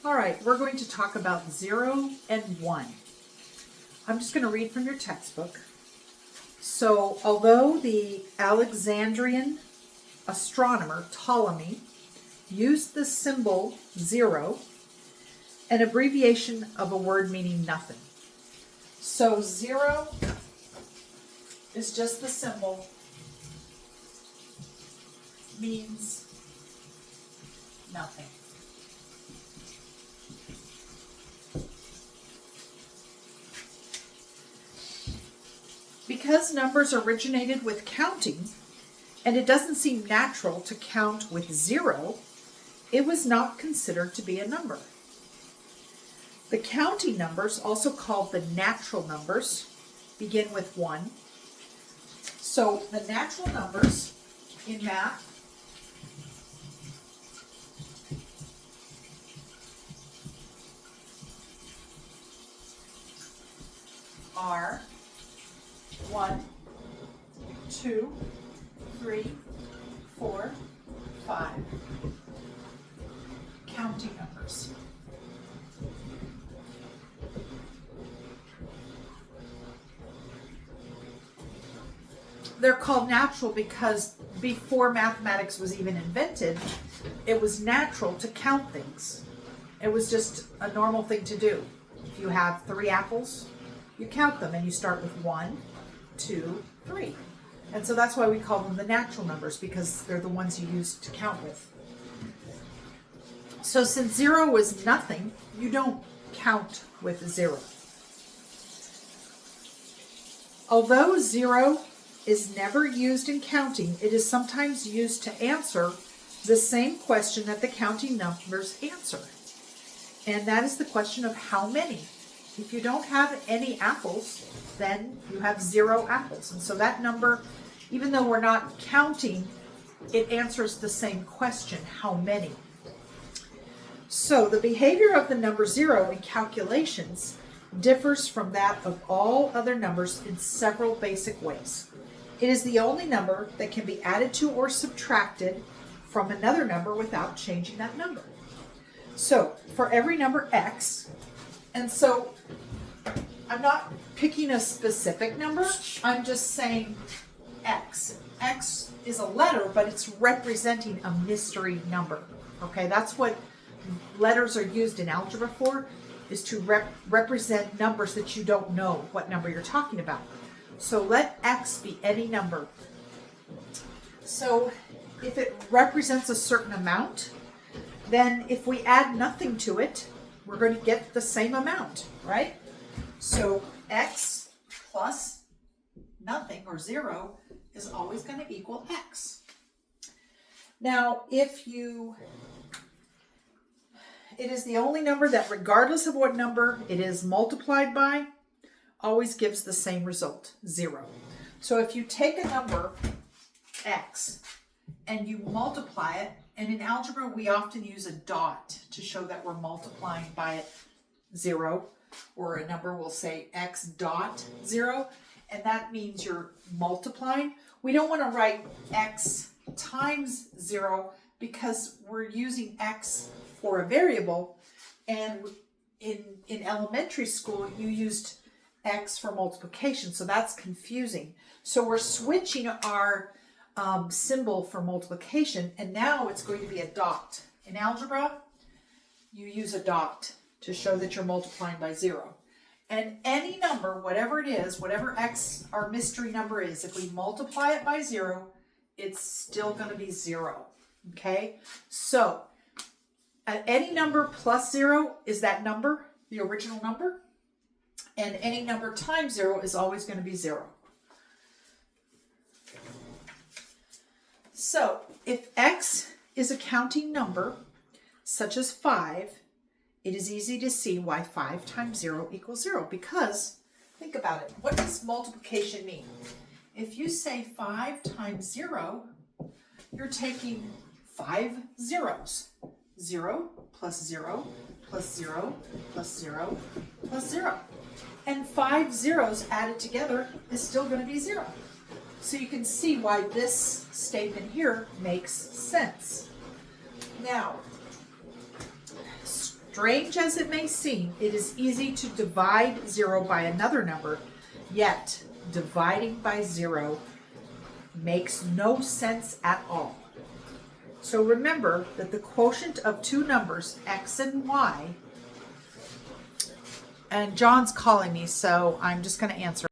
All right, we're going to talk about 0 and 1. I'm just going to read from your textbook. So, although the Alexandrian astronomer Ptolemy used the symbol 0, an abbreviation of a word meaning nothing. So 0 is just the symbol, means nothing. Because numbers originated with counting, and it doesn't seem natural to count with 0, it was not considered to be a number. The counting numbers, also called the natural numbers, begin with 1. So the natural numbers in math are 1, 2, 3, 4, 5. Counting numbers. They're called natural because before mathematics was even invented, it was natural to count things. It was just a normal thing to do. If you have 3 apples, you count them and you start with 1, 2, 3. And so that's why we call them the natural numbers, because they're the ones you use to count with. So since 0 is nothing, you don't count with 0. Although 0 is never used in counting, it is sometimes used to answer the same question that the counting numbers answer. And that is the question of how many. If you don't have any apples, then you have 0 apples. And so that number, even though we're not counting, it answers the same question, how many. So the behavior of the number 0 in calculations differs from that of all other numbers in several basic ways. It is the only number that can be added to or subtracted from another number without changing that number. So for every number x, and so I'm not picking a specific number, I'm just saying x. X is a letter, but it's representing a mystery number. Okay, that's what letters are used in algebra for, is to represent numbers that you don't know what number you're talking about. So let x be any number. So if it represents a certain amount, then if we add nothing to it, we're going to get the same amount, right? So x plus nothing, or 0, is always going to equal x. Now, it is the only number that, regardless of what number it is multiplied by, always gives the same result, 0. So if you take a number, x, and you multiply it, and in algebra we often use a dot to show that we're multiplying by 0, or a number will say x dot 0, and that means you're multiplying. We don't want to write x times 0 because we're using x for a variable, and in elementary school you used x for multiplication, so that's confusing. So we're switching our symbol for multiplication, and now it's going to be a dot. In algebra, you use a dot to show that you're multiplying by 0. And any number, whatever it is, whatever x, our mystery number is, if we multiply it by 0, it's still going to be 0. Okay? So, any number plus 0 is that number, the original number. And any number times 0 is always going to be 0. So, if x is a counting number, such as 5, it is easy to see why 5 times 0 equals 0. Because, think about it, what does multiplication mean? If you say 5 times 0, you're taking 5 zeros. 0 plus 0 plus 0 plus 0 plus 0. And 5 zeros added together is still going to be 0. So you can see why this statement here makes sense. Now, Strange as it may seem, it is easy to divide 0 by another number, yet dividing by 0 makes no sense at all. So remember that the quotient of two numbers, x and y, and John's calling me, so I'm just going to answer.